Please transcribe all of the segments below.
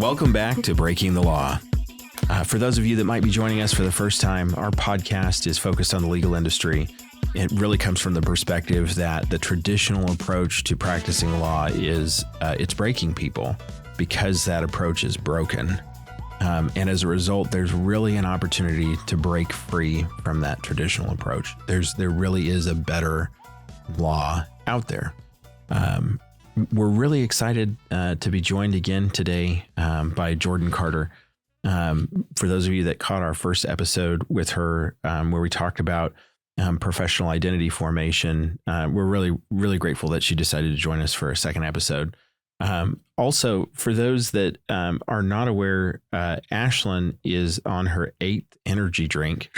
Welcome back to Breaking the Law. For those of you that might be joining us for the first time, our podcast is focused on the legal industry. It really comes from the perspective that the traditional approach to practicing the law is it's breaking people because that approach is broken. And as a result, there's really an opportunity to break free from that traditional approach. There really is a better law out there. We're really excited to be joined again today by Jordan Carter. For those of you that caught our first episode with her, where we talked about professional identity formation, we're really, really grateful that she decided to join us for a second episode. Also, for those that are not aware, Ashlyn is on her 8th energy drink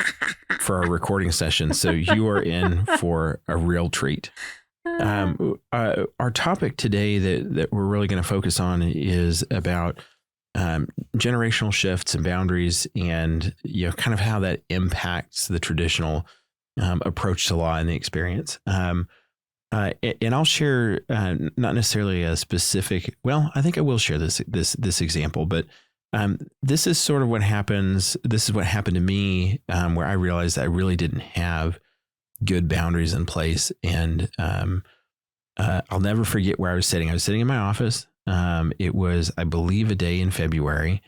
for our recording session. So you are in for a real treat. Our topic today that we're really going to focus on is about generational shifts and boundaries, and kind of how that impacts the traditional approach to law and the experience. And I'll share not necessarily a specific. Well, I think I will share this example, but this is sort of what happens. This is what happened to me, where I realized that I really didn't have good boundaries in place, and I'll never forget where I was sitting. I was sitting in my office. It was, I believe, a day in February,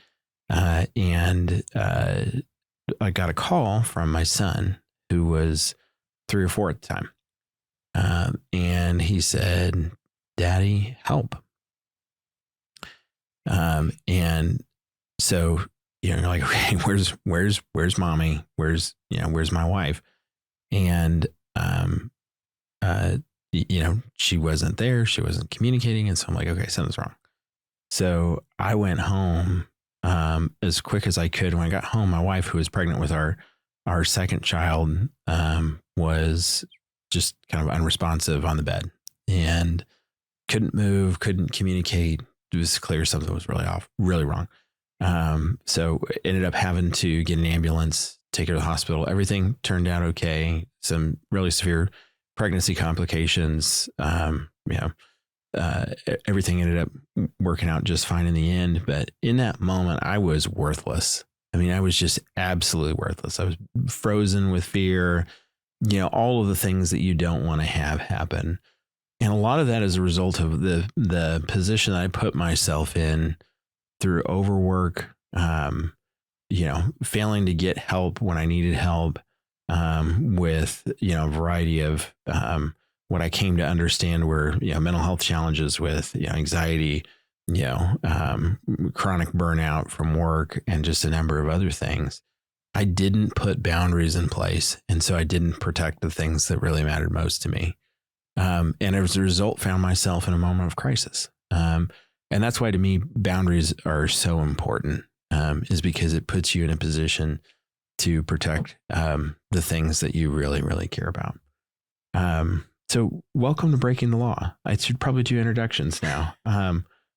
and I got a call from my son, who was 3 or 4 at the time. And he said, "Daddy, help." And so, like, okay, where's mommy? Where's my wife? And, she wasn't there. She wasn't communicating. And so I'm like, okay, something's wrong. So I went home, as quick as I could. When I got home, my wife, who was pregnant with our second child, was just kind of unresponsive on the bed and couldn't move, couldn't communicate. It was clear something was really wrong. So ended up having to get an ambulance, take her to the hospital. Everything turned out okay. Some really severe pregnancy complications. Everything ended up working out just fine in the end. But in that moment, I was worthless. I mean, I was just absolutely worthless. I was frozen with fear, all of the things that you don't want to have happen. And a lot of that is a result of the position that I put myself in through overwork, failing to get help when I needed help, with, a variety of what I came to understand were, mental health challenges with anxiety, chronic burnout from work, and just a number of other things. I didn't put boundaries in place. And so I didn't protect the things that really mattered most to me. And as a result, found myself in a moment of crisis. And that's why, to me, boundaries are so important, is because it puts you in a position to protect the things that you really, really care about. So welcome to Breaking the Law. I should probably do introductions now.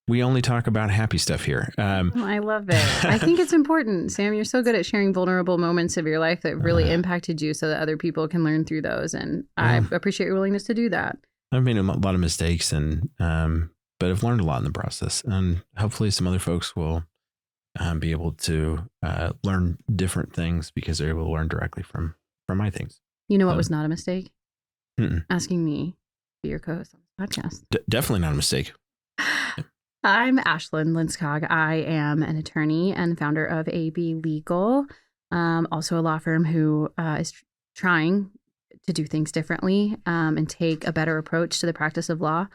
We only talk about happy stuff here. I love it. I think it's important, Sam. You're so good at sharing vulnerable moments of your life that really impacted you so that other people can learn through those. And I appreciate your willingness to do that. I've made a lot of mistakes, but I've learned a lot in the process. And hopefully some other folks will be able to learn different things because they're able to learn directly from my things. You know what was not a mistake? Asking me to be your co-host on this podcast. Definitely not a mistake. I'm Ashlyn Linskog. I am an attorney and founder of AB Legal, also a law firm who is trying to do things differently and take a better approach to the practice of law.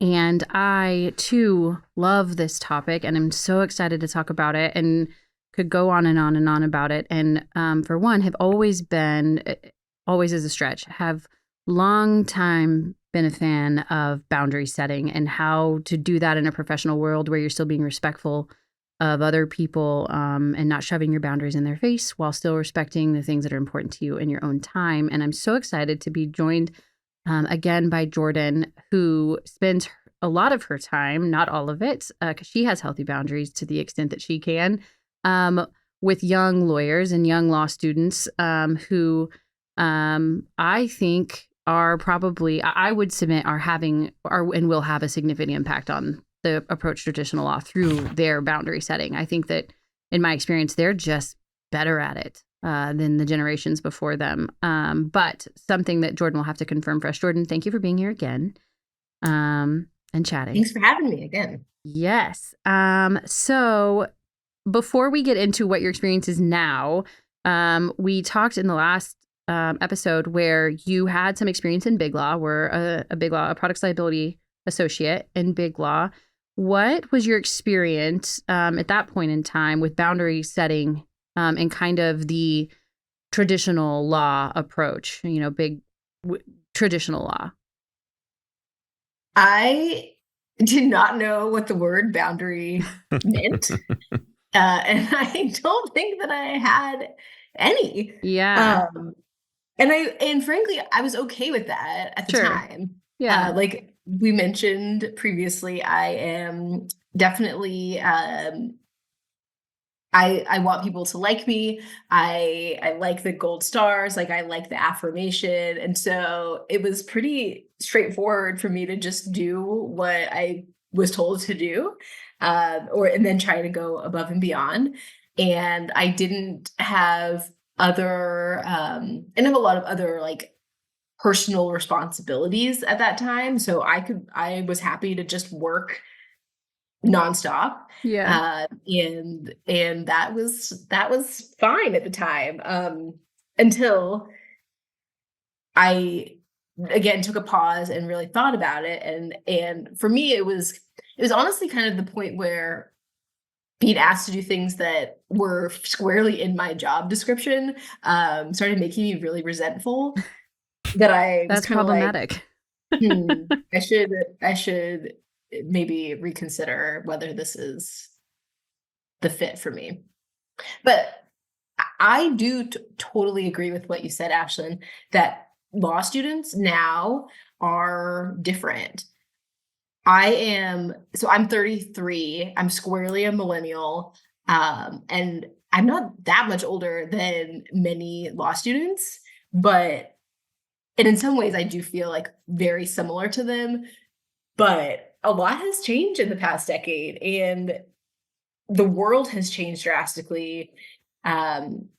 And I, too, love this topic, and I'm so excited to talk about it and could go on and on and on about it. And for one, have always is a stretch, have long time been a fan of boundary setting and how to do that in a professional world where you're still being respectful of other people and not shoving your boundaries in their face while still respecting the things that are important to you in your own time. And I'm so excited to be joined again by Jordan, who spends a lot of her time, not all of it, because she has healthy boundaries to the extent that she can, with young lawyers and young law students who I think are probably, I would submit, are having and will have a significant impact on the approach traditional law through their boundary setting. I think that in my experience, they're just better at it than the generations before them. But something that Jordan will have to confirm for us. Jordan, thank you for being here again and chatting. Thanks for having me again. Yes. So before we get into what your experience is now, we talked in the last episode where you had some experience in big law, were a big law, a products liability associate in big law. What was your experience at that point in time with boundary setting and kind of the traditional law approach, traditional law? I did not know what the word boundary meant. And I don't think that I had any. Yeah. And frankly, I was okay with that at the time. Yeah. Like we mentioned previously, I am definitely I want people to like me. I like the gold stars, like I like the affirmation. And so it was pretty straightforward for me to just do what I was told to do, and then try to go above and beyond. And I didn't have and have a lot of other like personal responsibilities at that time. So I was happy to just work nonstop. Yeah. And that was fine at the time. Until I again took a pause and really thought about it. And for me it was honestly kind of the point where being asked to do things that were squarely in my job description started making me really resentful. That That's problematic. I should maybe reconsider whether this is the fit for me. But I do totally agree with what you said, Ashlyn, that law students now are different. I'm 33. I'm squarely a millennial. And I'm not that much older than many law students, and in some ways I do feel like very similar to them. But a lot has changed in the past decade, and the world has changed drastically. The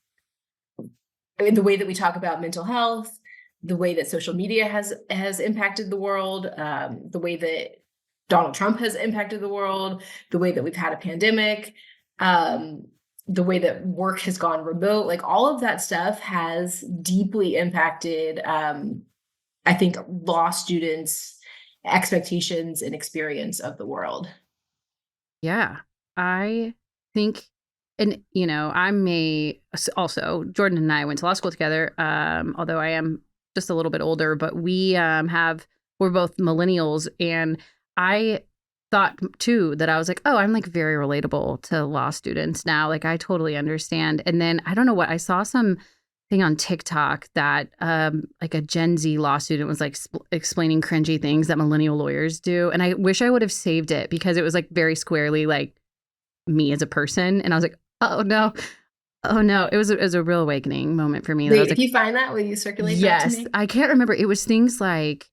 way that we talk about mental health, the way that social media has impacted the world, the way that Donald Trump has impacted the world, the way that we've had a pandemic, the way that work has gone remote, like all of that stuff has deeply impacted, I think, law students' expectations and experience of the world. Yeah, I think, and also Jordan and I went to law school together. Although I am just a little bit older, but we're both millennials, and I thought too that I was like, oh, I'm like very relatable to law students now. Like I totally understand. And then I don't know what I saw some thing on TikTok that like a Gen Z law student was like explaining cringy things that millennial lawyers do. And I wish I would have saved it because it was like very squarely like me as a person. And I was like, oh no. It was a real awakening moment for me. Wait, if you find that, will you circulate that to me? Yes. I can't remember. It was things like,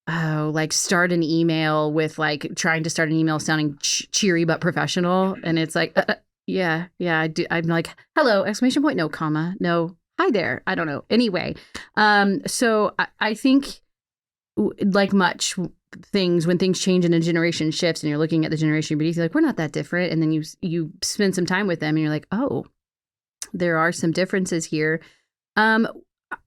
like start an email with like trying to start an email sounding cheery but professional. And it's like, yeah, I do. I'm like, hello, exclamation point, no comma, no, hi there. I don't know. Anyway, so I think like much things, when things change and a generation shifts and you're looking at the generation beneath, you're like, we're not that different. And then you spend some time with them and you're like, oh, there are some differences here.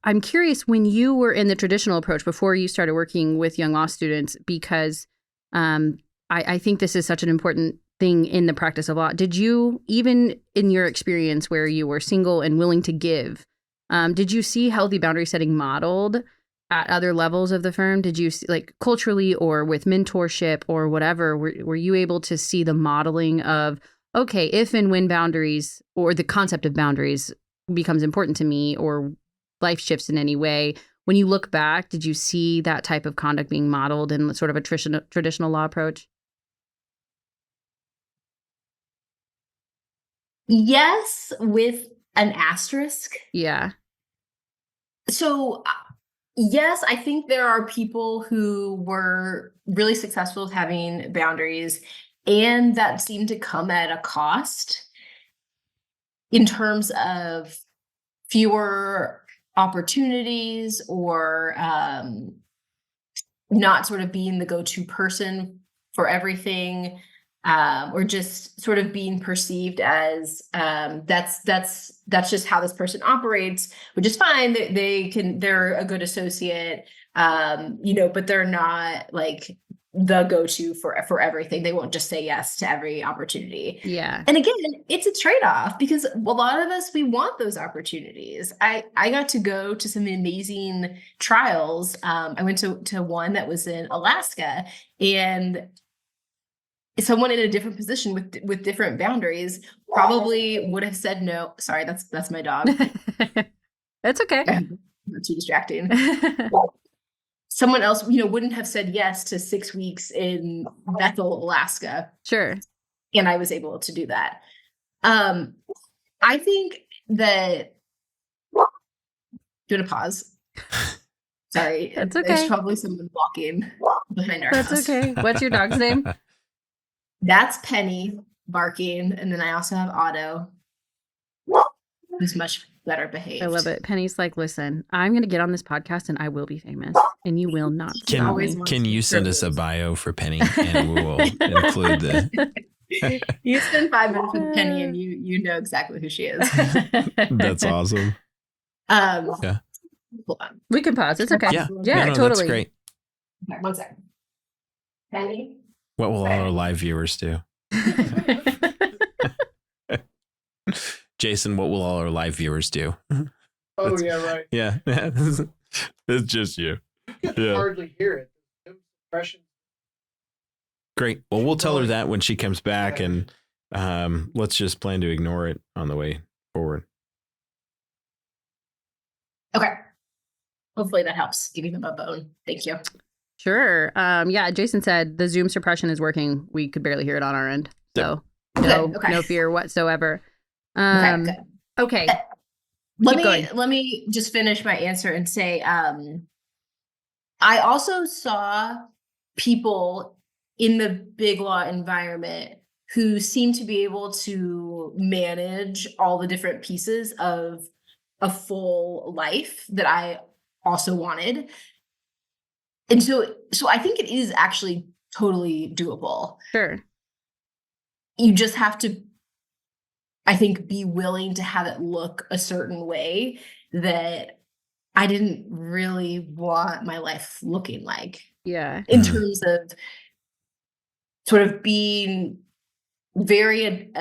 I'm curious, when you were in the traditional approach before you started working with young law students, because I think this is such an important thing in the practice of law. Did you, even in your experience where you were single and willing to give, did you see healthy boundary setting modeled at other levels of the firm? Did you see, like culturally or with mentorship or whatever, were you able to see the modeling of, okay, if and when boundaries or the concept of boundaries becomes important to me or life shifts in any way, when you look back, did you see that type of conduct being modeled in sort of a traditional law approach? Yes, with an asterisk. Yeah. So Yes, I think there are people who were really successful with having boundaries, and that seemed to come at a cost in terms of fewer opportunities or not sort of being the go-to person for everything, or just sort of being perceived as that's just how this person operates, which is fine. They're a good associate, but they're not like the go-to for everything. They won't just say yes to every opportunity. Yeah. And again, it's a trade-off because a lot of us, we want those opportunities. I got to go to some amazing trials. I went to one that was in Alaska, and someone in a different position with different boundaries probably would have said no. Sorry, that's my dog. That's okay. Not too distracting. Someone else, wouldn't have said yes to 6 weeks in Bethel, Alaska. Sure. And I was able to do that. I think that. Do you want to pause? Sorry. That's okay. There's probably someone walking behind our house. That's okay. What's your dog's name? That's Penny barking. And then I also have Otto, who's much better behaved. I love it. Penny's like, listen, I'm going to get on this podcast and I will be famous and you will not. Can you send us a bio for Penny and we will include the... You spend 5 minutes with Penny and you know exactly who she is. That's awesome. Yeah. Hold on. We can pause. It's okay. Yeah, totally. That's great. Okay, 1 second. Penny? What will all our live viewers do? Jason, what will all our live viewers do? Oh, yeah, right. Yeah. It's just you. You can hardly hear it. Impression. Great. Well, we'll tell her that when she comes back, and let's just plan to ignore it on the way forward. Okay. Hopefully that helps giving them a bone. Thank you. Sure. Yeah, Jason said the Zoom suppression is working. We could barely hear it on our end. So no fear whatsoever. Okay. Let me just finish my answer and say, I also saw people in the big law environment who seem to be able to manage all the different pieces of a full life that I also wanted. And so I think it is actually totally doable. Sure. You just have to, I think, be willing to have it look a certain way that I didn't really want my life looking like. Yeah. In terms of sort of being very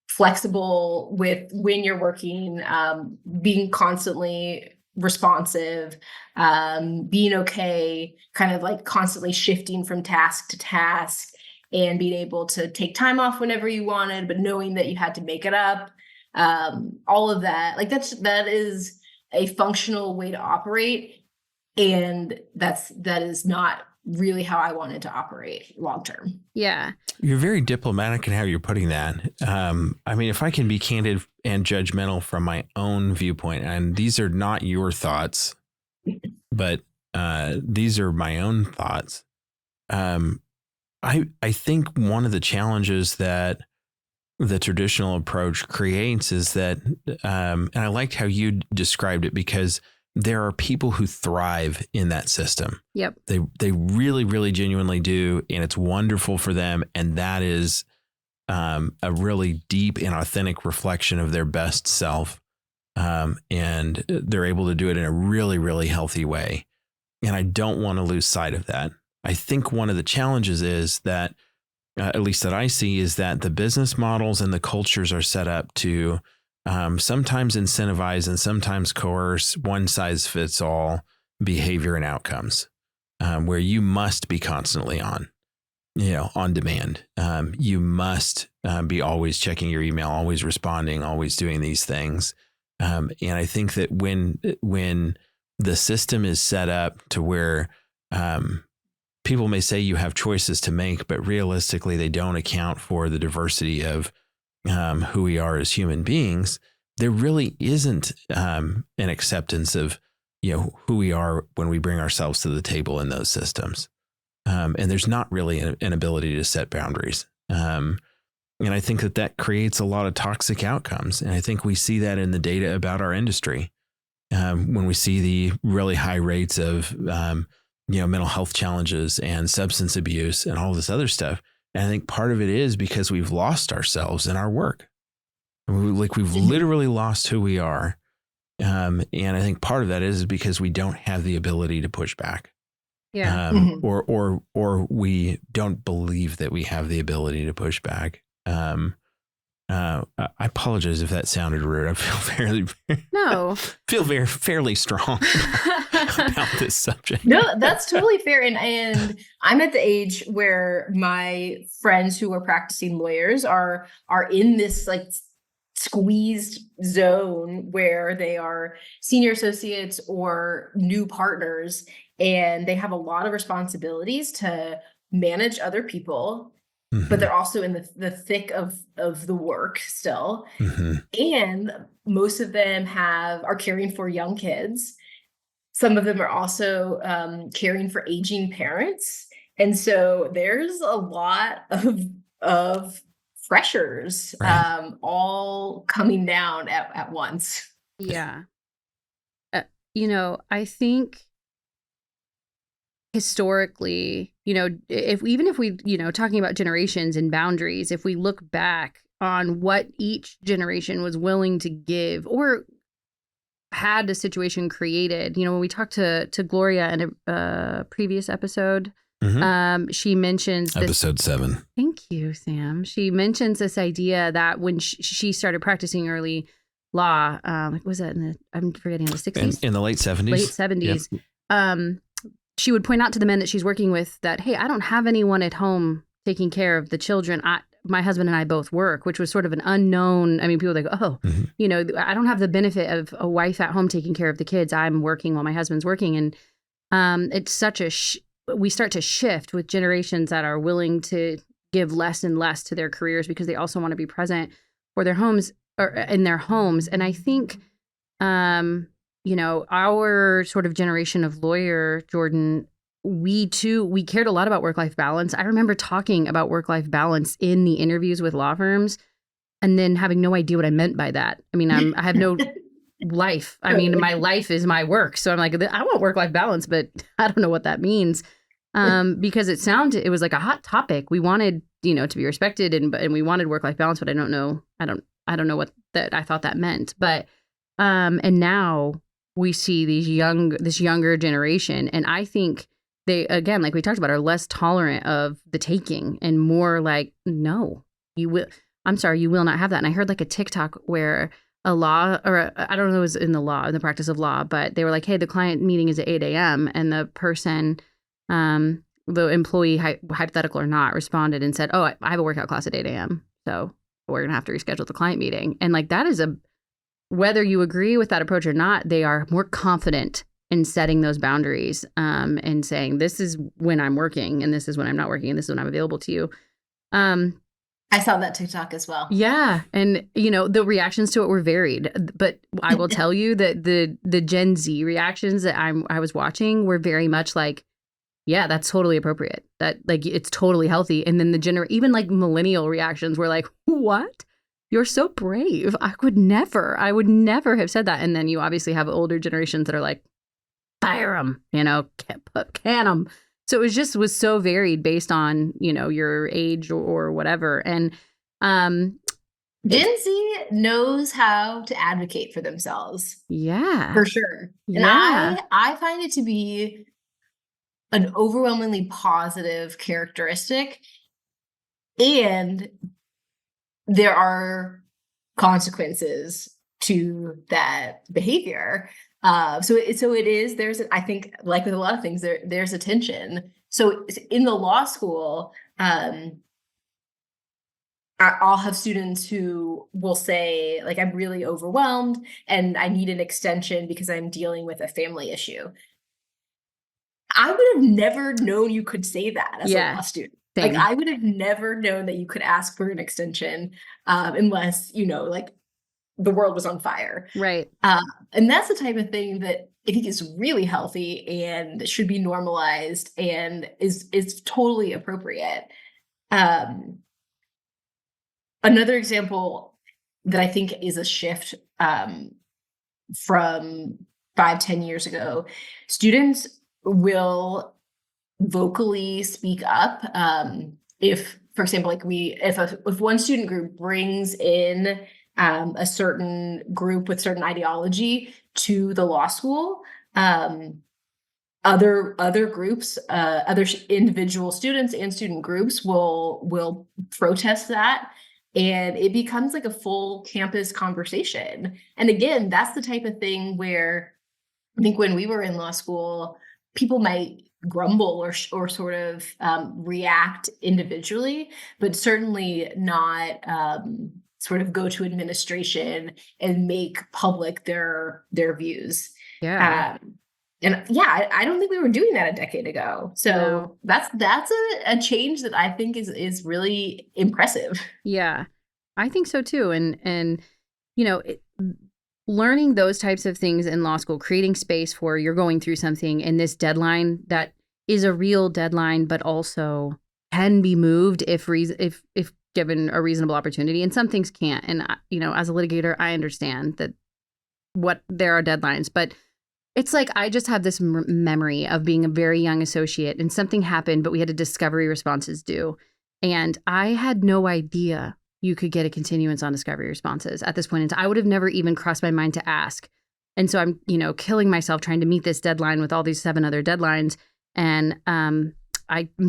flexible with when you're working, being constantly responsive, being okay, kind of like constantly shifting from task to task, and being able to take time off whenever you wanted, but knowing that you had to make it up. All of that, like that is a functional way to operate. And that is not really how I wanted to operate long term. Yeah. You're very diplomatic in how you're putting that. I mean, if I can be candid and judgmental from my own viewpoint, and these are not your thoughts, but these are my own thoughts. I think one of the challenges that the traditional approach creates is that, and I liked how you described it, because there are people who thrive in that system. Yep. They really, really genuinely do. And it's wonderful for them. And that is a really deep and authentic reflection of their best self. And they're able to do it in a really, really healthy way. And I don't want to lose sight of that. I think one of the challenges is that, at least that I see, is that the business models and the cultures are set up to sometimes incentivize and sometimes coerce one size fits all behavior and outcomes, where you must be constantly on demand. You must be always checking your email, always responding, always doing these things. And I think that when the system is set up to where people may say you have choices to make, but realistically they don't account for the diversity of who we are as human beings, there really isn't an acceptance of who we are when we bring ourselves to the table in those systems. And there's not really an ability to set boundaries. And I think that creates a lot of toxic outcomes. And I think we see that in the data about our industry. When we see the really high rates of, mental health challenges and substance abuse and all this other stuff. And I think part of it is because we've lost ourselves in our work. We've literally lost who we are. And I think part of that is because we don't have the ability to push back. Yeah. Or we don't believe that we have the ability to push back. I apologize if that sounded rude. I feel fairly strong about this subject. No, that's totally fair. And I'm at the age where my friends who are practicing lawyers are in this like squeezed zone where they are senior associates or new partners, and they have a lot of responsibilities to manage other people. But they're also in the thick of the work still. And most of them are caring for young kids. Some of them are also caring for aging parents. And so there's a lot of pressures all coming down at once. Yeah. I think historically, if we, talking about generations and boundaries, if we look back on what each generation was willing to give or had a situation created, when we talked to Gloria in a previous episode, she mentions episode 7. Thank you, Sam. She mentions this idea that when she started practicing early law, was that I'm forgetting, the 60s? In the late 70s? Late 70s. Yep. She would point out to the men that she's working with that, hey, I don't have anyone at home taking care of the children. My husband and I both work, which was sort of an unknown. I mean, people would go, I don't have the benefit of a wife at home taking care of the kids. I'm working while my husband's working. And it's such we start to shift with generations that are willing to give less and less to their careers because they also want to be present for their homes or in their homes. And I think, our sort of generation of lawyer, Jordan, we cared a lot about work-life balance. I remember talking about work-life balance in the interviews with law firms and then having no idea what I meant by that. I mean, I have no life. I mean, my life is my work. So I'm like, I want work-life balance, but I don't know what that means. Because it was like a hot topic. We wanted, to be respected and we wanted work-life balance, but I don't know what that I thought that meant. But and now we see this younger generation, and I think they, again, like we talked about, are less tolerant of the taking and more like, no, you will not have that. And I heard like a TikTok where I don't know, it was in the practice of law, but they were like, hey, the client meeting is at 8 a.m. And the person, the employee, hypothetical or not, responded and said, oh, I have a workout class at 8 a.m. So we're going to have to reschedule the client meeting. And like, that is whether you agree with that approach or not, they are more confident in setting those boundaries and saying, this is when I'm working and this is when I'm not working and this is when I'm available to you. I saw that TikTok as well. Yeah. And, the reactions to it were varied. But I will tell you that the Gen Z reactions that I was watching were very much like, yeah, that's totally appropriate. That like, it's totally healthy. And then even like millennial reactions were like, what? You're so brave. I would never have said that. And then you obviously have older generations that are like, fire them, can them. So it was so varied based on, your age or whatever. And Gen Z knows how to advocate for themselves. Yeah. For sure. And yeah. I find it to be an overwhelmingly positive characteristic. And there are consequences to that behavior. So it is, I think, like with a lot of things, there's a tension. So in the law school, I'll have students who will say, like, I'm really overwhelmed and I need an extension because I'm dealing with a family issue. I would have never known you could say that as a law student. Same. Like, I would have never known that you could ask for an extension unless, like, the world was on fire. Right. And that's the type of thing that I think is really healthy and should be normalized and is totally appropriate. Another example that I think is a shift from 5-10 years ago, students will vocally speak up if, for example, like if one student group brings in a certain group with certain ideology to the law school, other groups, individual students and student groups will protest that, and it becomes like a full campus conversation. And again, that's the type of thing where I think when we were in law school, people might grumble or sort of react individually, but certainly not sort of go to administration and make public their views. Yeah. And yeah, I don't think we were doing that a decade ago. So No. that's a change that I think is really impressive. Yeah, I think so too. And learning those types of things in law school, creating space for you're going through something and this deadline that is a real deadline, but also can be moved if given a reasonable opportunity. And some things can't. And as a litigator, I understand that there are deadlines, but it's like I just have this memory of being a very young associate and something happened, but we had a discovery responses due. And I had no idea you could get a continuance on discovery responses at this point in time. I would have never even crossed my mind to ask. And so I'm, killing myself trying to meet this deadline with all these 7 other deadlines. And I'm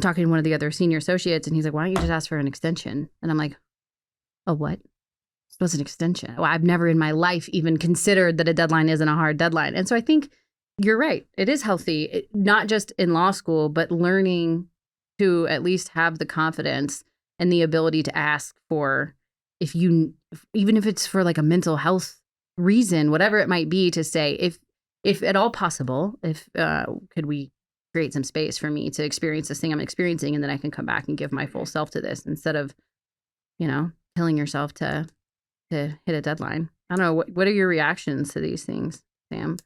talking to one of the other senior associates and he's like, why don't you just ask for an extension? And I'm like, a what? It was an extension. Well, I've never in my life even considered that a deadline isn't a hard deadline. And so I think you're right. It is healthy, not just in law school, but learning to at least have the confidence and the ability to ask for even if it's for like a mental health reason, whatever it might be, to say, if at all possible, could we create some space for me to experience this thing I'm experiencing, and then I can come back and give my full self to this instead of, killing yourself to hit a deadline. I don't know. What are your reactions to these things, Sam?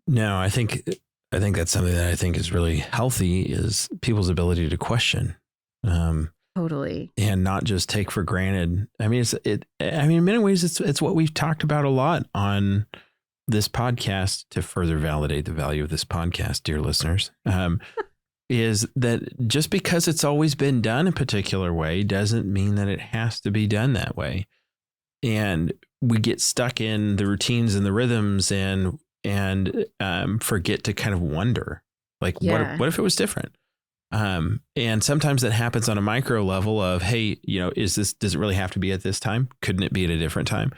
No, I think that's something that I think is really healthy, is people's ability to question. Totally. And not just take for granted. I mean, in many ways, it's what we've talked about a lot on this podcast to further validate the value of this podcast, dear listeners, is that just because it's always been done a particular way doesn't mean that it has to be done that way. And we get stuck in the routines and the rhythms and forget to kind of wonder, like, what if it was different? And sometimes that happens on a micro level of, hey, does it really have to be at this time? Couldn't it be at a different time?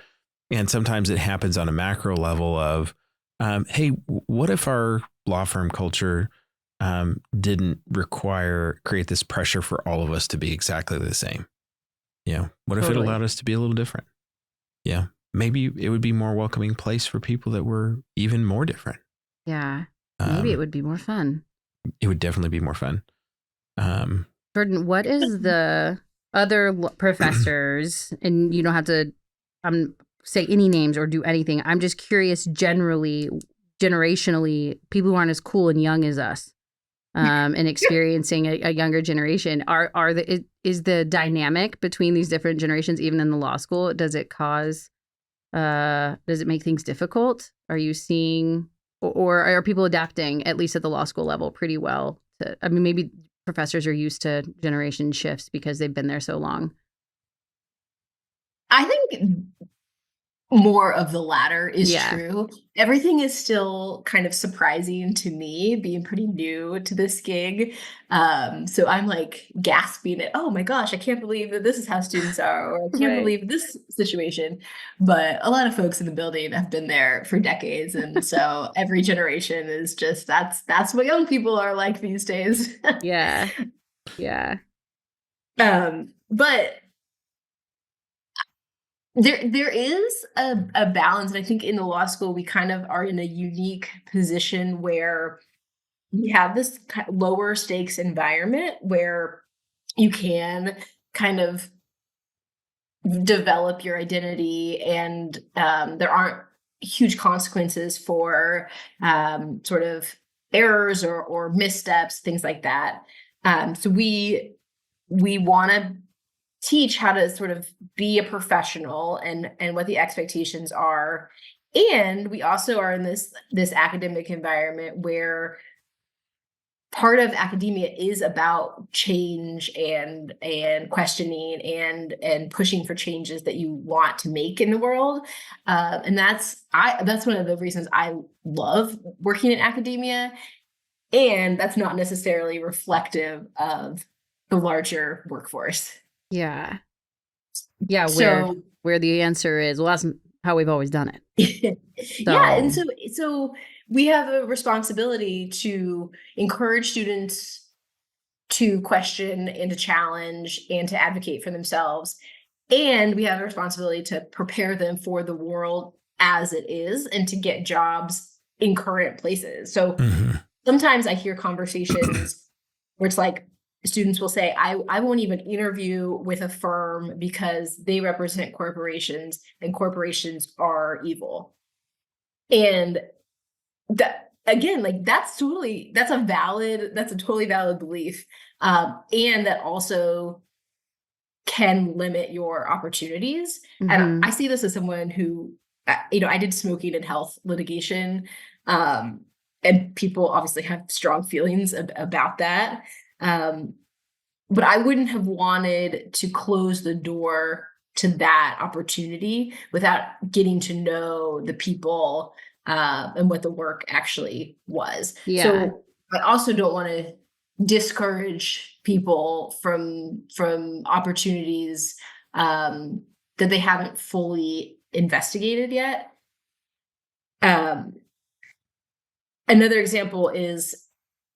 And sometimes it happens on a macro level of, hey, what if our law firm culture didn't create this pressure for all of us to be exactly the same? What if it allowed us to be a little different? Yeah. Maybe it would be a more welcoming place for people that were even more different. Yeah. Maybe it would be more fun. It would definitely be more fun. Jordan, what is the other professors, and you don't have to say any names or do anything. I'm just curious, generationally, people who aren't as cool and young as us, and experiencing a younger generation, is the dynamic between these different generations, even in the law school, does it make things difficult? Are you seeing, or are people adapting, at least at the law school level, pretty well maybe professors are used to generation shifts because they've been there so long? I think more of the latter is true. Everything is still kind of surprising to me, being pretty new to this gig. So I'm like gasping at, oh my gosh, I can't believe that this is how students are, or I can't believe this situation. But a lot of folks in the building have been there for decades. And so every generation is just, that's what young people are like these days. Yeah. But there is a balance, and I think in the law school we kind of are in a unique position where we have this lower stakes environment where you can kind of develop your identity, and there aren't huge consequences for sort of errors or missteps, things like that. So we want to teach how to sort of be a professional and what the expectations are. And we also are in this academic environment where part of academia is about change and questioning and pushing for changes that you want to make in the world. And that's one of the reasons I love working in academia. And that's not necessarily reflective of the larger workforce. Yeah. So, where the answer is, well, that's how we've always done it. yeah. And so we have a responsibility to encourage students to question and to challenge and to advocate for themselves. And we have a responsibility to prepare them for the world as it is and to get jobs in current places. So sometimes I hear conversations where it's like, students will say, I won't even interview with a firm because they represent corporations and corporations are evil. And that, again, like that's a totally valid belief. And that also can limit your opportunities. And I see this as someone who, I did smoking and health litigation. And people obviously have strong feelings about that. But I wouldn't have wanted to close the door to that opportunity without getting to know the people and what the work actually was. Yeah. So I also don't want to discourage people from opportunities that they haven't fully investigated yet. Another example is,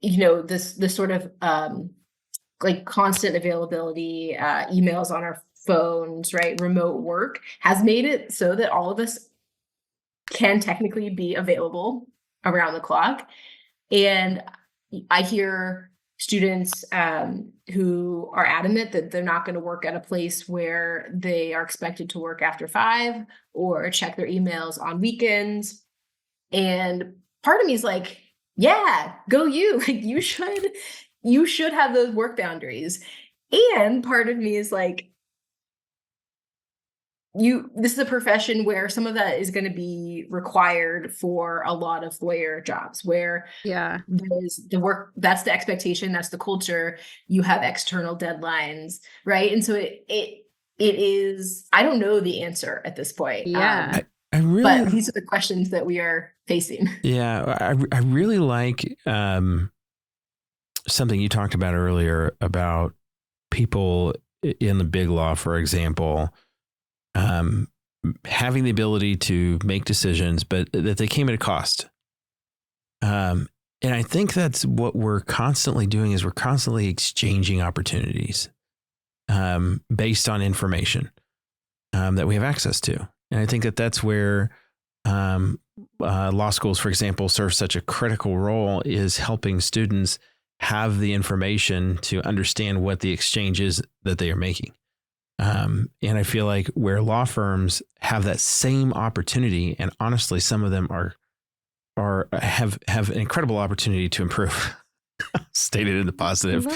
this sort of like constant availability, emails on our phones, right? Remote work has made it so that all of us can technically be available around the clock. And I hear students who are adamant that they're not going to work at a place where they are expected to work after 5 or check their emails on weekends. And part of me is like, yeah, go you. Like you should have those work boundaries. And part of me is like, this is a profession where some of that is going to be required for a lot of lawyer jobs where there's the work, that's the expectation, that's the culture. You have external deadlines, right? And so it is, I don't know the answer at this point. Yeah. I really, but these are the questions that we are facing. Yeah. I really like something you talked about earlier about people in the big law, for example, having the ability to make decisions, but that they came at a cost. And I think that's what we're constantly doing is we're constantly exchanging opportunities based on information that we have access to. And I think that that's where law schools, for example, serve such a critical role is helping students have the information to understand what the exchange is that they are making. And I feel like where law firms have that same opportunity, and honestly, some of them have an incredible opportunity to improve. Stated in the positive.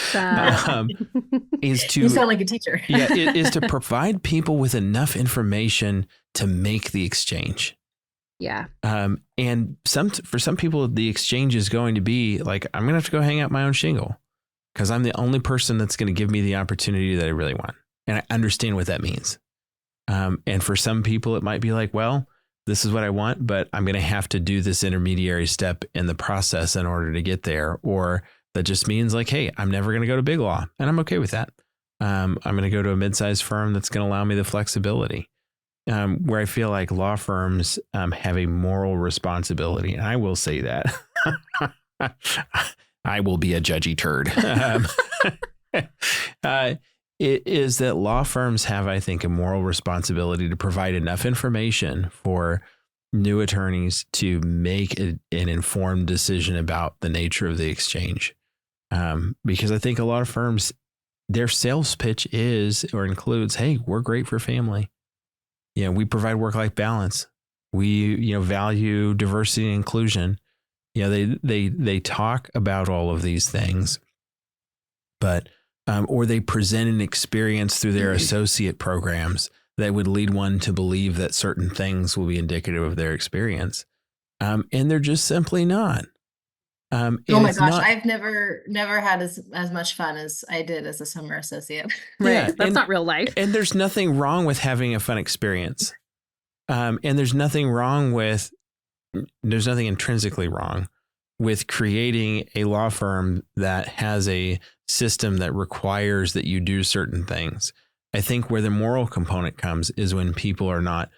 Is to, you sound like a teacher. is to provide people with enough information to make the exchange. Yeah. And for some people, the exchange is going to be like, I'm going to have to go hang out my own shingle because I'm the only person that's going to give me the opportunity that I really want. And I understand what that means. And for some people, it might be like, well, this is what I want, but I'm going to have to do this intermediary step in the process in order to get there. Or that just means like, hey, I'm never going to go to big law. And I'm okay with that. I'm going to go to a mid-sized firm that's going to allow me the flexibility. Where I feel like law firms have a moral responsibility. And I will say that. I will be a judgy turd. It is that law firms have, I think, a moral responsibility to provide enough information for new attorneys to make an informed decision about the nature of the exchange. Because I think a lot of firms, their sales pitch is or includes, hey, we're great for family. We provide work-life balance. We, value diversity and inclusion. They talk about all of these things, but or they present an experience through their associate programs that would lead one to believe that certain things will be indicative of their experience. And they're just simply not. Oh my gosh, I've never had as much fun as I did as a summer associate. Right. Yeah, That's not real life. And there's nothing wrong with having a fun experience. And there's nothing intrinsically wrong with creating a law firm that has a system that requires that you do certain things. I think where the moral component comes is when people are not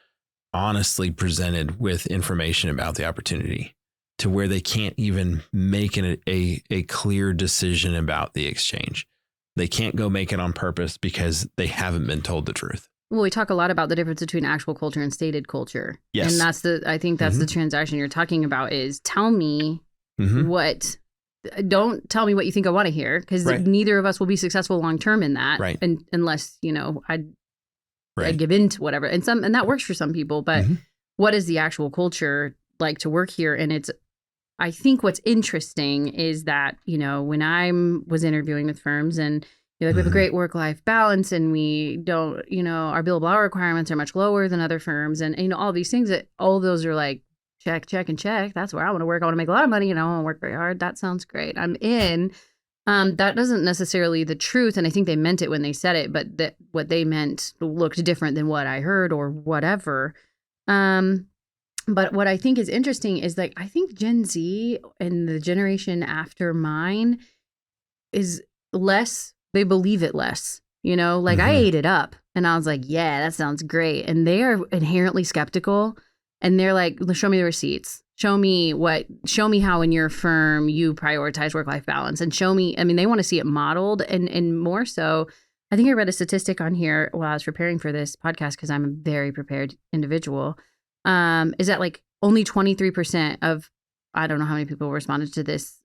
honestly presented with information about the opportunity to where they can't even make a clear decision about the exchange. They can't go make it on purpose because they haven't been told the truth. Well, we talk a lot about the difference between actual culture and stated culture. Yes. And I think that's the transaction you're talking about is tell me don't tell me what you think I want to hear, because neither of us will be successful long term in that. Right. And unless, I give in to whatever. And that works for some people, but what is the actual culture like to work here? And I think what's interesting is that, when I was interviewing with firms and we have a great work-life balance and we don't, our billable hour requirements are much lower than other firms. And, all these things all of those are like, check, check, and check. That's where I want to work. I want to make a lot of money. I want to work very hard. That sounds great. I'm in. That doesn't necessarily the truth. And I think they meant it when they said it, but that what they meant looked different than what I heard or whatever. But what I think is interesting is like, I think Gen Z and the generation after mine is less, they believe it less, I ate it up and I was like, yeah, that sounds great. And they are inherently skeptical. And they're like, show me the receipts. Show me how in your firm you prioritize work-life balance, and show me, they want to see it modeled. And more so, I think I read a statistic on here while I was preparing for this podcast, because I'm a very prepared individual, is that like only 23% of, I don't know how many people responded to this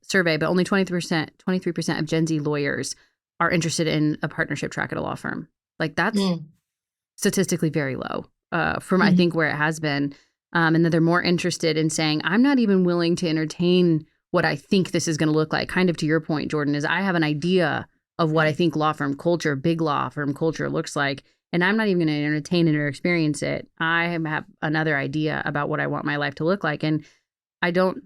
survey, but only 23% of Gen Z lawyers are interested in a partnership track at a law firm. Like that's statistically very low. From I think where it has been, and that they're more interested in saying, I'm not even willing to entertain what I think this is going to look like. Kind of to your point, Jordan, is I have an idea of what I think law firm culture, big law firm culture looks like, and I'm not even going to entertain it or experience it. I have another idea about what I want my life to look like, and I don't,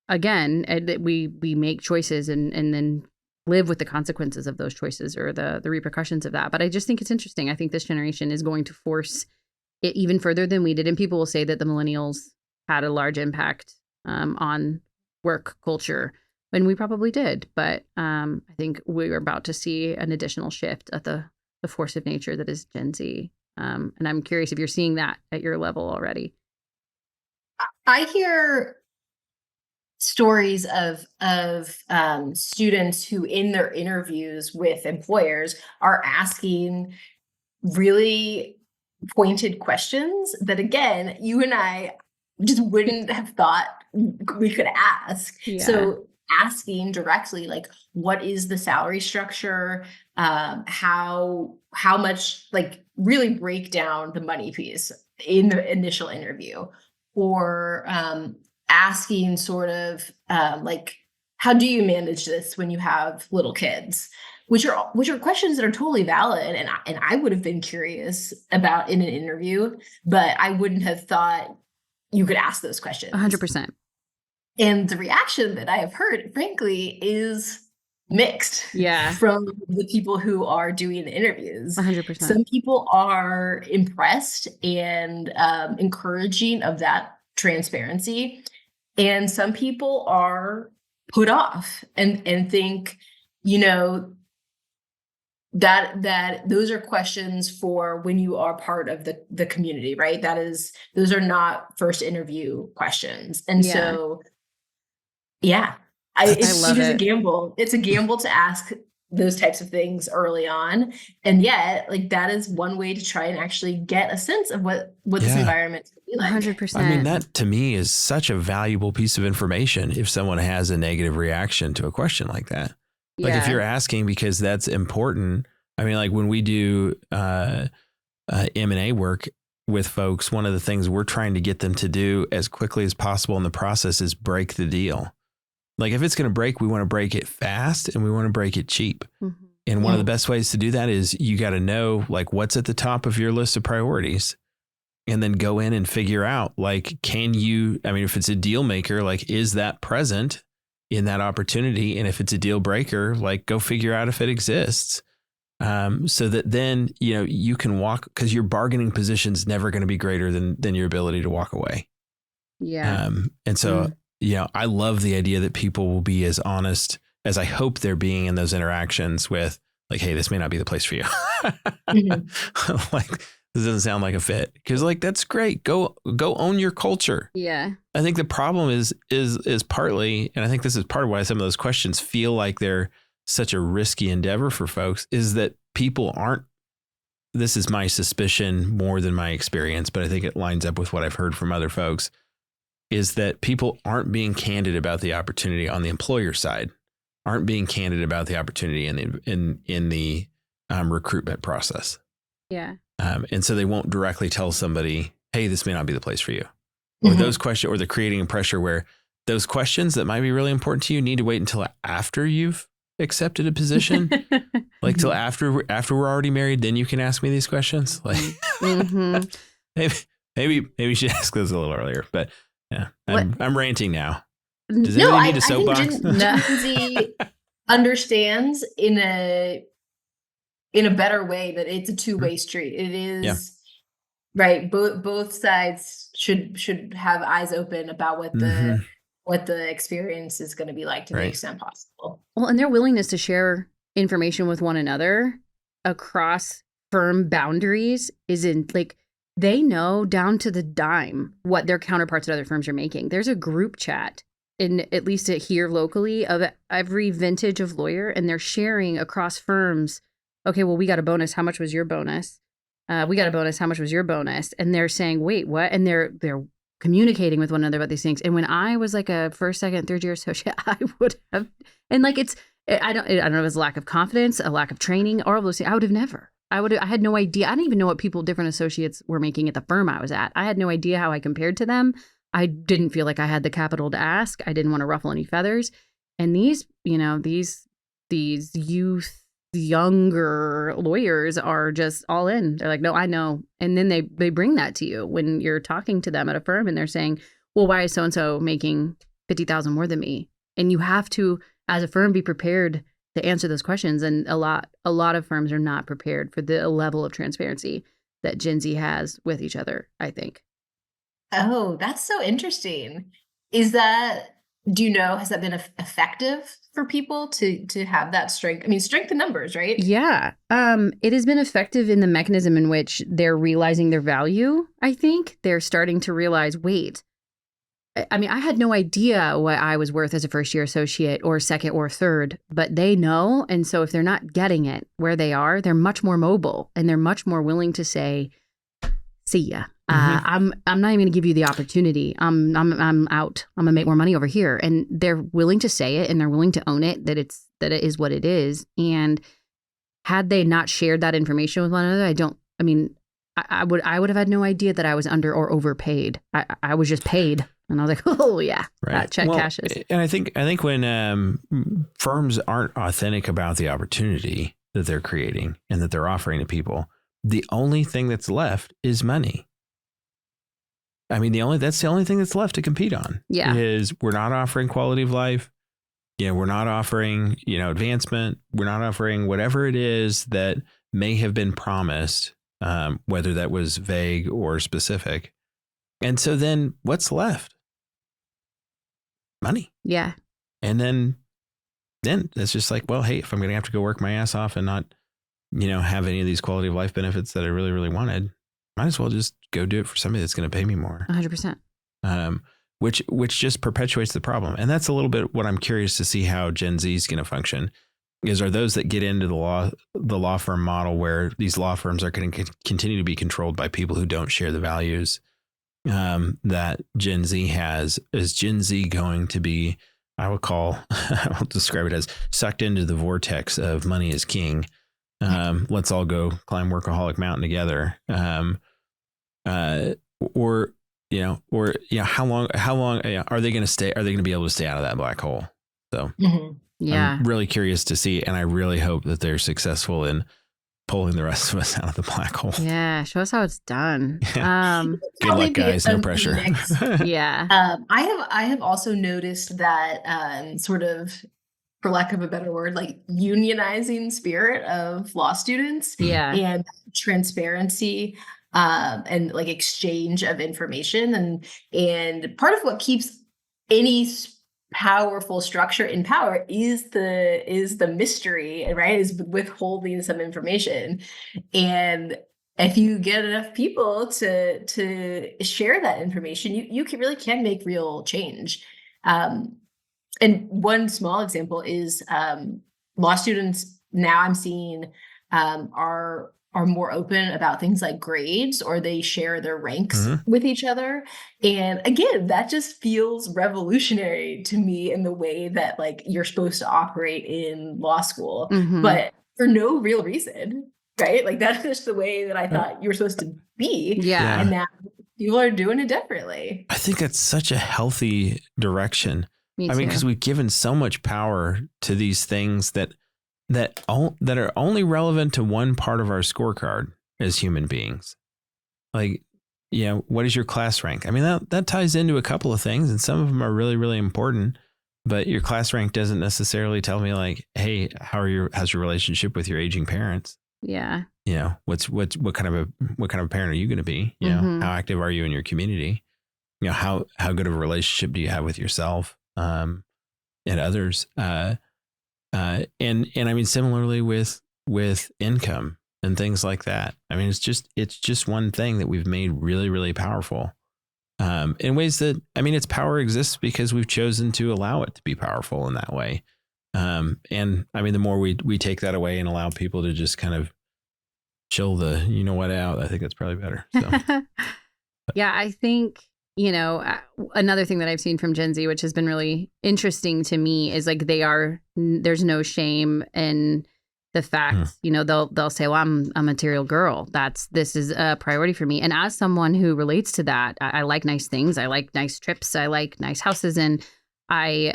again, we make choices and then live with the consequences of those choices or the repercussions of that. But I just think it's interesting. I think this generation is going to force it even further than we did. And people will say that the millennials had a large impact on work culture, and we probably did. But I think we're about to see an additional shift at the force of nature that is Gen Z. And I'm curious if you're seeing that at your level already. I hear stories of students who in their interviews with employers are asking really pointed questions that, again, you and I just wouldn't have thought we could ask. Yeah. So asking directly, like, what is the salary structure? How much, like, really break down the money piece in the initial interview, or asking sort of like, how do you manage this when you have little kids? Which are questions that are totally valid, and I would have been curious about in an interview, but I wouldn't have thought you could ask those questions. 100%. And the reaction that I have heard, frankly, is mixed. Yeah. From the people who are doing the interviews. 100%. Some people are impressed and encouraging of that transparency. And some people are put off and think, that those are questions for when you are part of the community, right? Those are not first interview questions. And so, it is a gamble. It's a gamble to ask those types of things early on. And yet, like, that is one way to try and actually get a sense of what this environment could be like. 100%. I mean, that to me is such a valuable piece of information if someone has a negative reaction to a question like that. Like, if you're asking because that's important, I mean, like when we do M&A work, with folks, one of the things we're trying to get them to do as quickly as possible in the process is break the deal. Like if it's going to break, we want to break it fast and we want to break it cheap. Mm-hmm. And one of the best ways to do that is you got to know like what's at the top of your list of priorities and then go in and figure out like, if it's a deal maker, like, is that present in that opportunity? And if it's a deal breaker, like go figure out if it exists. So that then, you can walk, because your bargaining position is never going to be greater than your ability to walk away. Yeah. And so, I love the idea that people will be as honest as I hope they're being in those interactions with like, hey, this may not be the place for you. Like, this doesn't sound like a fit. Because like, that's great. Go own your culture. Yeah. I think the problem is partly, and I think this is part of why some of those questions feel like they're such a risky endeavor for folks, is that people aren't, this is my suspicion more than my experience, but I think it lines up with what I've heard from other folks, is that people aren't being candid about the opportunity on the employer side, aren't being candid about the opportunity in the recruitment process. Yeah. And so they won't directly tell somebody, hey, this may not be the place for you. Or those questions, or they're creating a pressure where those questions that might be really important to you need to wait until after you've accepted a position, like till after we're already married, then you can ask me these questions. Like maybe you should ask those a little earlier, but yeah, I'm ranting now. Does anybody need a soapbox? I think Gen Z understands in a better way that it's a two-way street. It is right. Both sides should have eyes open about what the experience is going to be like to the extent possible. Well, and their willingness to share information with one another across firm boundaries isn't like, they know down to the dime what their counterparts at other firms are making. There's a group chat at least here locally of every vintage of lawyer, and they're sharing across firms. Okay, well, we got a bonus. How much was your bonus? We got a bonus. How much was your bonus? And they're saying, wait, what? And they're communicating with one another about these things. And when I was like a first, second, third year associate, I would have, and like I don't know if it was a lack of confidence, a lack of training, or all those things. I had no idea. I didn't even know what different associates were making at the firm I was at. I had no idea how I compared to them. I didn't feel like I had the capital to ask. I didn't want to ruffle any feathers. And these younger lawyers are just all in. They're like, no, I know. And then they bring that to you when you're talking to them at a firm and they're saying, well, why is so-and-so making $50,000 more than me? And you have to, as a firm, be prepared to answer those questions. And a lot of firms are not prepared for the level of transparency that Gen Z has with each other, I think. Oh, that's so interesting. Is that, do you know, has that been effective for people to have that strength? I mean, strength in numbers, right? Yeah. It has been effective in the mechanism in which they're realizing their value. I think they're starting to realize, wait, I mean, I had no idea what I was worth as a first year associate or second or third, but they know. And so if they're not getting it where they are, they're much more mobile and they're much more willing to say, see ya. I'm not even going to give you the opportunity. I'm out. I'm gonna make more money over here. And they're willing to say it and they're willing to own it, that it is what it is. And had they not shared that information with one another, I would have had no idea that I was under or overpaid. I was just paid. And I was like, oh yeah, that check cashes. And I think when firms aren't authentic about the opportunity that they're creating and that they're offering to people, the only thing that's left is money. I mean, that's the only thing that's left to compete on. Yeah. Is we're not offering quality of life. We're not offering, advancement. We're not offering whatever it is that may have been promised, whether that was vague or specific. And so then what's left? Money. Yeah. And then it's just like, well, hey, if I'm going to have to go work my ass off and not, have any of these quality of life benefits that I really, really wanted, might as well just go do it for somebody that's going to pay me more. 100%. Which just perpetuates the problem. And that's a little bit what I'm curious to see how Gen Z is going to function. Are those that get into the law firm model where these law firms are going to continue to be controlled by people who don't share the values that Gen Z has? Is Gen Z going to be, I'll describe it as sucked into the vortex of money is king? Let's all go climb Workaholic Mountain together. or how long are they going to stay? Are they going to be able to stay out of that black hole? So Yeah. I'm really curious to see, and I really hope that they're successful in pulling the rest of us out of the black hole. Yeah. Show us how it's done. Good luck, guys. No pressure. Yeah. I have also noticed that sort of, for lack of a better word, like unionizing spirit of law students Yeah. and transparency and like exchange of information. And part of what keeps any powerful structure in power is the mystery, right? Is withholding some information. And if you get enough people to share that information, you really can make real change. And one small example is law students now I'm seeing are more open about things like grades, or they share their ranks with each other. And again, that just feels revolutionary to me in the way that like you're supposed to operate in law school, but for no real reason, right? Like that's just the way that I thought you were supposed to be. Yeah. And now people are doing it differently. I think that's such a healthy direction. Me I mean, too. because we've given so much power to these things that are only relevant to one part of our scorecard as human beings. Like, what is your class rank? I mean, that ties into a couple of things, and some of them are really, really important. But your class rank doesn't necessarily tell me like, hey, how's your relationship with your aging parents? Yeah. What kind of a parent are you going to be? How active are you in your community? How good of a relationship do you have with yourself and others? And I mean, similarly with income and things like that. I mean, it's just one thing that we've made really, really powerful in ways that, I mean, its power exists because we've chosen to allow it to be powerful in that way. And I mean, the more we take that away and allow people to just kind of chill the, out, I think that's probably better. So. Yeah, I think, another thing that I've seen from Gen Z, which has been really interesting to me, is like there's no shame in the fact, they'll say, well, I'm a material girl. This is a priority for me. And as someone who relates to that, I like nice things. I like nice trips. I like nice houses. And I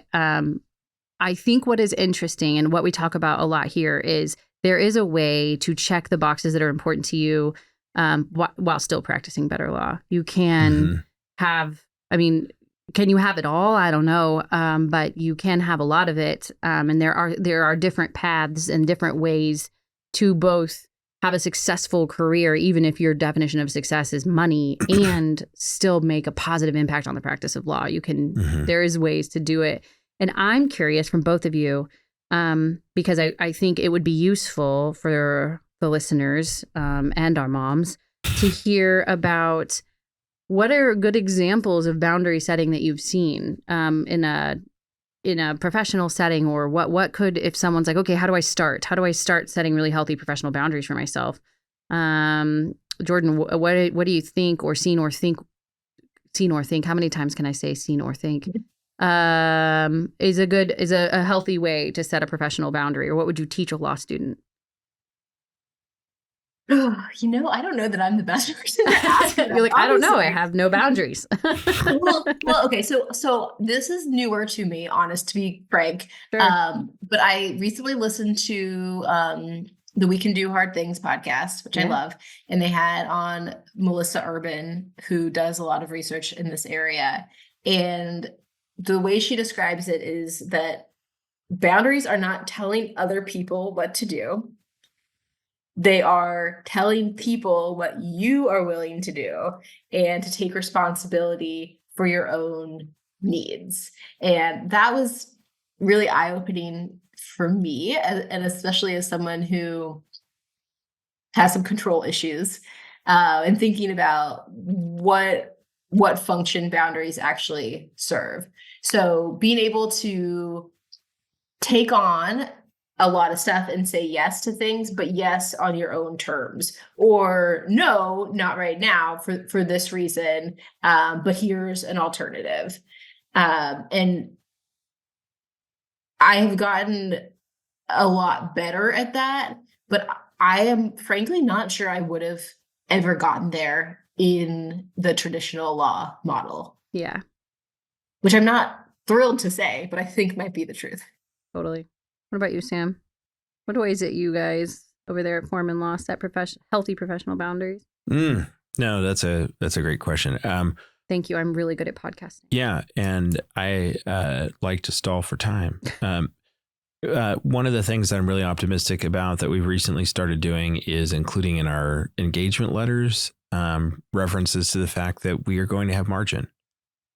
think what is interesting and what we talk about a lot here is there is a way to check the boxes that are important to you while still practicing better law. You can have, can you have it all? I don't know. But you can have a lot of it. And there are different paths and different ways to both have a successful career, even if your definition of success is money, and still make a positive impact on the practice of law. You can, there is ways to do it. And I'm curious from both of you, because I think it would be useful for the listeners and our moms to hear about what are good examples of boundary setting that you've seen in a professional setting, or what could, if someone's like, okay, how do I start setting really healthy professional boundaries for myself? Jordan, what do you think, or seen or think? How many times can I say seen or think? Is a healthy way to set a professional boundary, or what would you teach a law student? I don't know that I'm the best person to ask. You're like, I don't know. I have no boundaries. well, okay. So this is newer to me, honest to be frank. Sure. But I recently listened to the We Can Do Hard Things podcast, which I love. And they had on Melissa Urban, who does a lot of research in this area. And the way she describes it is that boundaries are not telling other people what to do. They are telling people what you are willing to do and to take responsibility for your own needs. And that was really eye-opening for me, and especially as someone who has some control issues, and thinking about what function boundaries actually serve. So being able to take on a lot of stuff and say yes to things, but yes on your own terms, or no, not right now for this reason, but here's an alternative. And I have gotten a lot better at that, but I am frankly not sure I would have ever gotten there in the traditional law model, Yeah, which I'm not thrilled to say, but I think might be the truth. totally. What about you, Sam? What ways that you guys over there at Foreman Law set healthy professional boundaries? No, that's a great question. Thank you. I'm really good at podcasting. Yeah, and I like to stall for time. One of the things that I'm really optimistic about that we've recently started doing is including in our engagement letters references to the fact that we are going to have margin.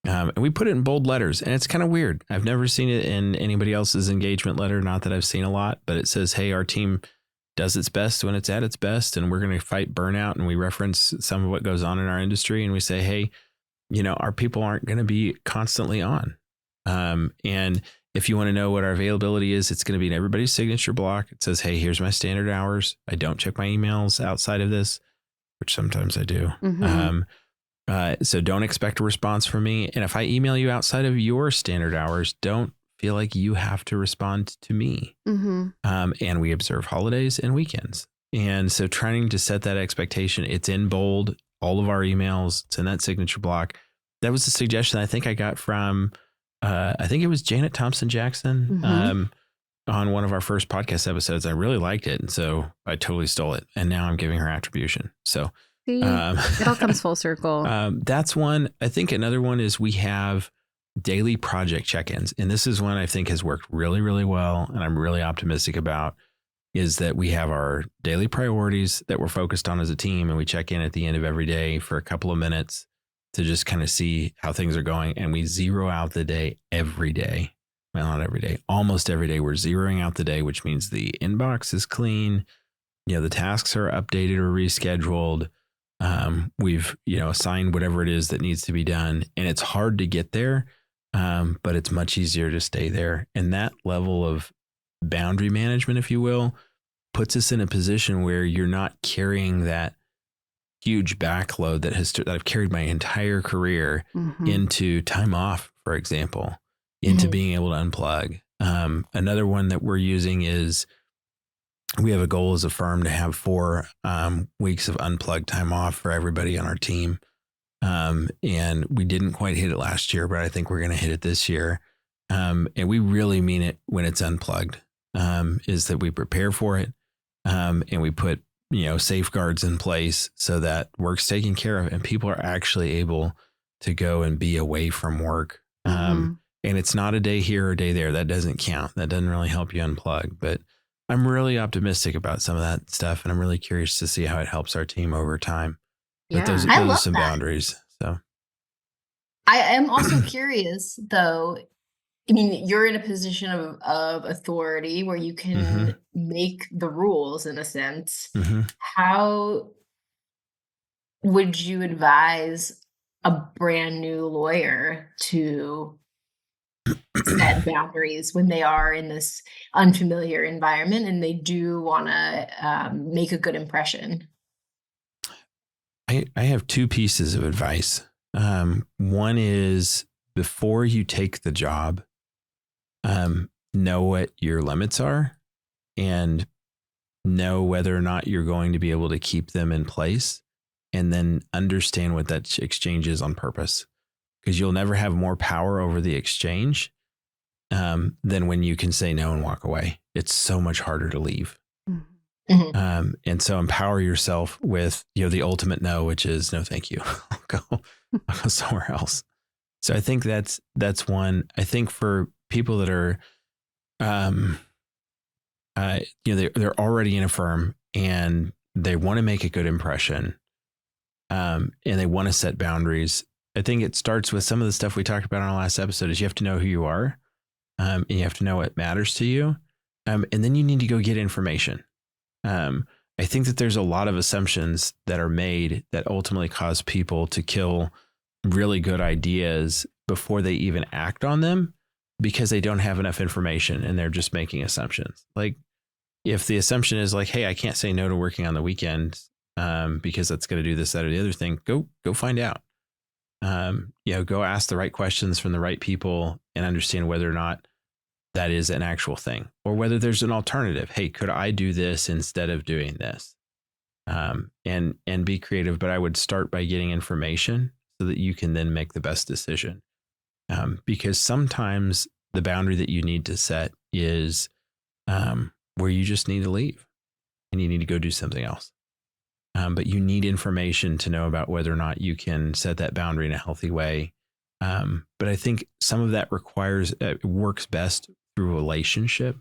And we put it in bold letters, and it's kind of weird. I've never seen it in anybody else's engagement letter. Not that I've seen a lot, but it says, hey, our team does its best when it's at its best, and we're going to fight burnout. And we reference some of what goes on in our industry, and we say, hey, our people aren't going to be constantly on. And if you want to know what our availability is, it's going to be in everybody's signature block. It says, hey, here's my standard hours. I don't check my emails outside of this, which sometimes I do. So don't expect a response from me. And if I email you outside of your standard hours, don't feel like you have to respond to me. And we observe holidays and weekends. And so trying to set that expectation, it's in bold, all of our emails, it's in that signature block. That was a suggestion I think I got from, I think it was Janet Thompson Jackson on one of our first podcast episodes. I really liked it. And so I totally stole it. And now I'm giving her attribution. So See, it all comes full circle. That's one. I think another one is we have daily project check-ins. And this is one I think has worked really, really well. And I'm really optimistic about is that we have our daily priorities that we're focused on as a team. And we check in at the end of every day for a couple of minutes to just kind of see how things are going. And we zero out the day every day. Well, not every day, almost every day. We're zeroing out the day, which means the inbox is clean. The tasks are updated or rescheduled. We've, assigned whatever it is that needs to be done, and it's hard to get there. But it's much easier to stay there. And that level of boundary management, if you will, puts us in a position where you're not carrying that huge backload that I've carried my entire career into time off, for example, into being able to unplug. Another one that we're using is we have a goal as a firm to have 4 weeks of unplugged time off for everybody on our team. And we didn't quite hit it last year, but I think we're going to hit it this year. And we really mean it when it's unplugged, is that we prepare for it. And we put, safeguards in place so that work's taken care of and people are actually able to go and be away from work. And it's not a day here or a day there. That doesn't count. That doesn't really help you unplug, but I'm really optimistic about some of that stuff. And I'm really curious to see how it helps our team over time. But those are some boundaries. So I am also curious, though. I mean, you're in a position of authority where you can make the rules in a sense. How would you advise a brand new lawyer to set boundaries when they are in this unfamiliar environment and they do want to make a good impression? I have 2 pieces of advice. One is before you take the job, know what your limits are and know whether or not you're going to be able to keep them in place, and then understand what that exchange is on purpose, because you'll never have more power over the exchange than when you can say no and walk away. It's so much harder to leave. And so empower yourself with, the ultimate no, which is no, thank you. I'll go somewhere else. So I think that's one. I think for people that are, they're already in a firm and they want to make a good impression, and they want to set boundaries. I think it starts with some of the stuff we talked about on our last episode. Is you have to know who you are, and you have to know what matters to you, and then you need to go get information. I think that there's a lot of assumptions that are made that ultimately cause people to kill really good ideas before they even act on them, because they don't have enough information and they're just making assumptions. Like if the assumption is like, hey, I can't say no to working on the weekend because that's going to do this, that, or the other thing, go find out. Go ask the right questions from the right people and understand whether or not that is an actual thing, or whether there's an alternative. Hey, could I do this instead of doing this? and be creative. But I would start by getting information so that you can then make the best decision. Because sometimes the boundary that you need to set is where you just need to leave and you need to go do something else. But you need information to know about whether or not you can set that boundary in a healthy way. But I think some of that works best through relationship.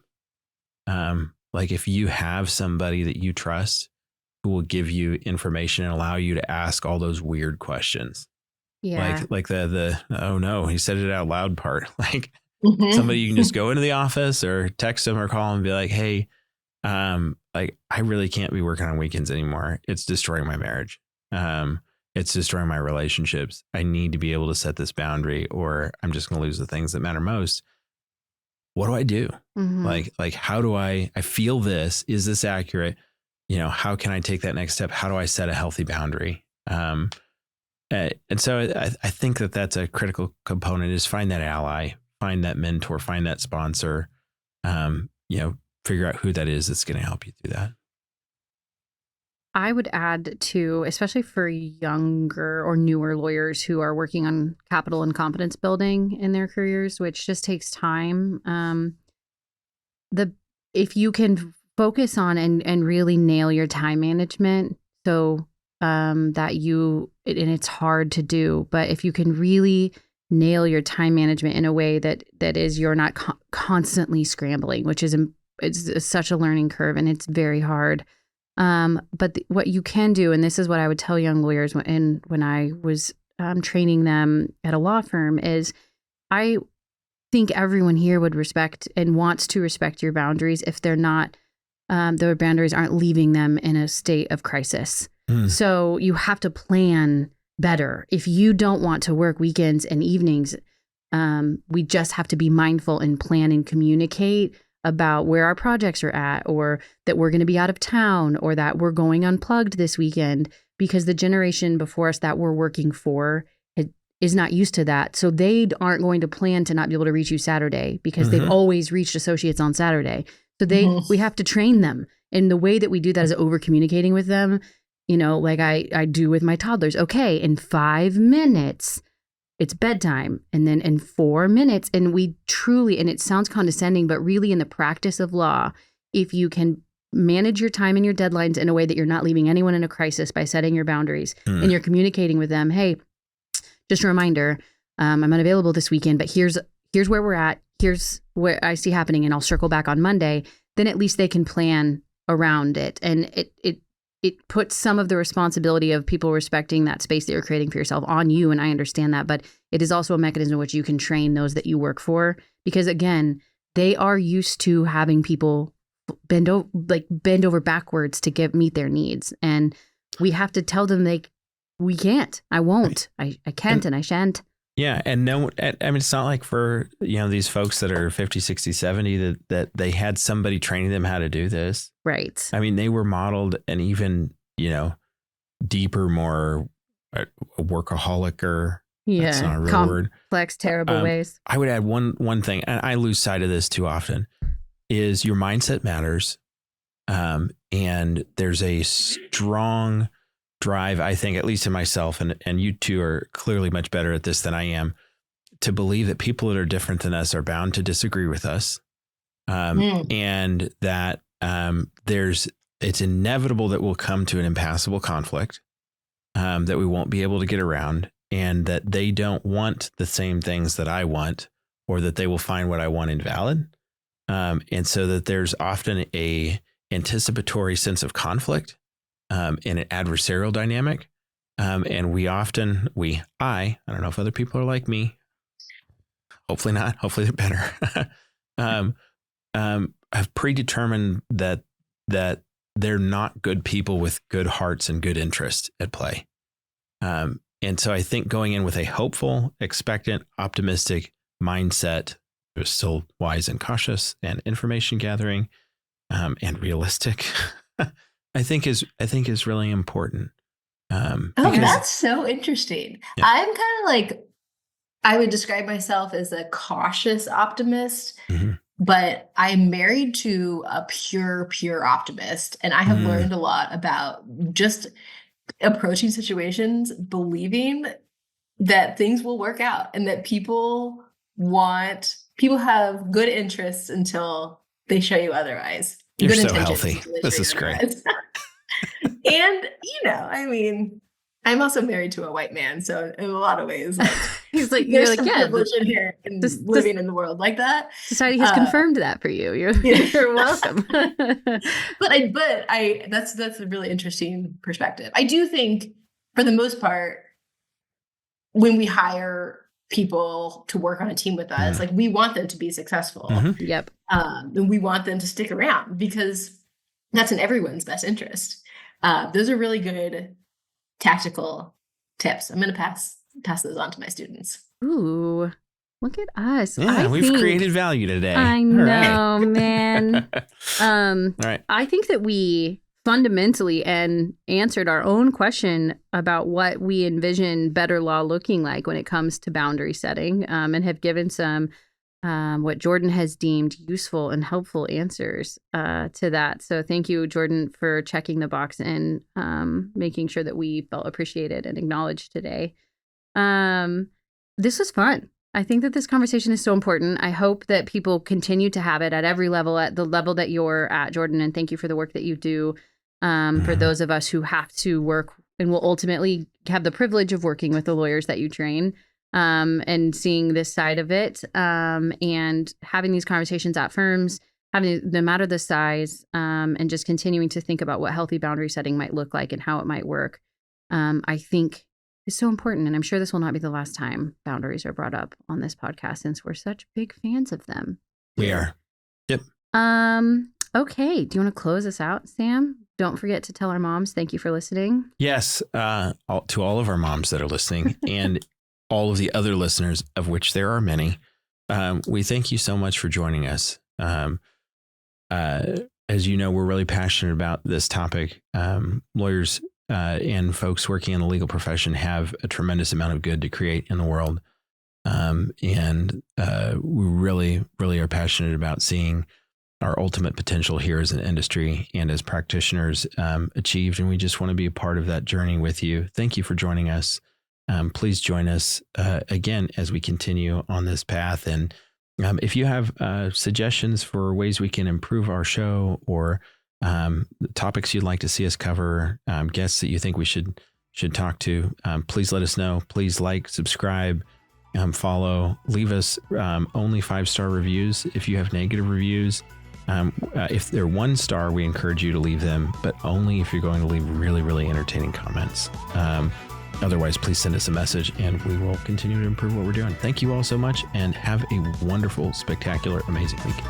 Like if you have somebody that you trust who will give you information and allow you to ask all those weird questions. Yeah. Like the oh no, he said it out loud part. Like Mhm. somebody you can just go into the office or text them or call and be like, hey, like I really can't be working on weekends anymore. It's destroying my marriage. It's destroying my relationships. I need to be able to set this boundary or I'm just going to lose the things that matter most. What do I do? Mhm. Like, how do I feel this? Is this accurate? How can I take that next step? How do I set a healthy boundary? And so I think that that's a critical component is find that ally, find that mentor, find that sponsor, figure out who that is that's going to help you do that. I would add to, especially for younger or newer lawyers who are working on capital and confidence building in their careers, which just takes time. If you can focus on and really nail your time management, so that and it's hard to do, but if you can really nail your time management in a way that is you're not constantly scrambling, which is it's such a learning curve and it's very hard. But what you can do, and this is what I would tell young lawyers when I was training them at a law firm, is I think everyone here would respect and wants to respect your boundaries if they're not, their boundaries aren't leaving them in a state of crisis. So you have to plan better. If you don't want to work weekends and evenings, we just have to be mindful and plan and communicate about where our projects are at, or that we're going to be out of town, or that we're going unplugged this weekend, because the generation before us that we're working for is not used to that. So they aren't going to plan to not be able to reach you Saturday because they've always reached associates on Saturday. So we have to train them. And the way that we do that is over communicating with them, like I do with my toddlers. Okay, in 5 minutes, it's bedtime. And then in 4 minutes, and we truly, and it sounds condescending, but really in the practice of law, if you can manage your time and your deadlines in a way that you're not leaving anyone in a crisis by setting your boundaries and you're communicating with them, hey, just a reminder, I'm unavailable this weekend, but here's where we're at. Here's what I see happening, and I'll circle back on Monday. Then at least they can plan around it. And it puts some of the responsibility of people respecting that space that you're creating for yourself on you. And I understand that, but it is also a mechanism in which you can train those that you work for, because again, they are used to having people bend over backwards to meet their needs. And we have to tell them we can't, I won't, I can't, and I shan't. Yeah. And no, I mean, it's not like for, these folks that are 50, 60, 70, that they had somebody training them how to do this. Right. I mean, they were modeled an even, deeper, more workaholic, or that's not a real word. Complex, terrible ways. I would add one thing, and I lose sight of this too often, is your mindset matters. And there's a strong drive, I think, at least in myself, and you two are clearly much better at this than I am, to believe that people that are different than us are bound to disagree with us. And that it's inevitable that we'll come to an impassable conflict, that we won't be able to get around, and that they don't want the same things that I want, or that they will find what I want invalid. And so that there's often a anticipatory sense of conflict, in an adversarial dynamic. And I don't know if other people are like me. Hopefully not. Hopefully they're better. Have predetermined that they're not good people with good hearts and good interest at play. And so I think going in with a hopeful, expectant, optimistic mindset, was still wise and cautious, and information gathering, and realistic, I think is really important. That's so interesting. Yeah. I'm kind of like, I would describe myself as a cautious optimist, but I'm married to a pure optimist, and I have learned a lot about just approaching situations, believing that things will work out and that people have good interests until they show you otherwise. You're good so healthy. This is great. And, I mean, I'm also married to a white man. So in a lot of ways, like, he's like, there's you're some like, yeah, privilege in here and living in the world like that. Society has confirmed that for you. You're welcome. But that's a really interesting perspective. I do think for the most part, when we hire people to work on a team with us, like, we want them to be successful. Yep. And we want them to stick around because that's in everyone's best interest. Those are really good tactical tips. I'm going to pass those on to my students. Ooh, look at us. Yeah, we've created value today. I know, man. All right. I think that we fundamentally answered our own question about what we envision better law looking like when it comes to boundary setting, and have given some what Jordan has deemed useful and helpful answers to that. So thank you, Jordan, for checking the box and making sure that we felt appreciated and acknowledged today. This was fun. I think that this conversation is so important. I hope that people continue to have it at every level, at the level that you're at, Jordan. And thank you for the work that you do for those of us who have to work and will ultimately have the privilege of working with the lawyers that you train. And seeing this side of it, and having these conversations at firms, no matter the size, and just continuing to think about what healthy boundary setting might look like and how it might work, I think is so important. And I'm sure this will not be the last time boundaries are brought up on this podcast, since we're such big fans of them. We are. Yep. Okay. Do you want to close us out, Sam? Don't forget to tell our moms thank you for listening. Yes. To all of our moms that are listening, and all of the other listeners, of which there are many, we thank you so much for joining us. As you know, we're really passionate about this topic. Lawyers and folks working in the legal profession have a tremendous amount of good to create in the world. And we really, really are passionate about seeing our ultimate potential here as an industry and as practitioners achieved. And we just want to be a part of that journey with you. Thank you for joining us. Please join us again as we continue on this path. And if you have suggestions for ways we can improve our show, or topics you'd like to see us cover, guests that you think we should talk to, please let us know. Please like, subscribe, follow, leave us only 5-star reviews. If you have negative reviews, if they're 1 star, we encourage you to leave them, but only if you're going to leave really, really entertaining comments. Otherwise, please send us a message and we will continue to improve what we're doing. Thank you all so much, and have a wonderful, spectacular, amazing week.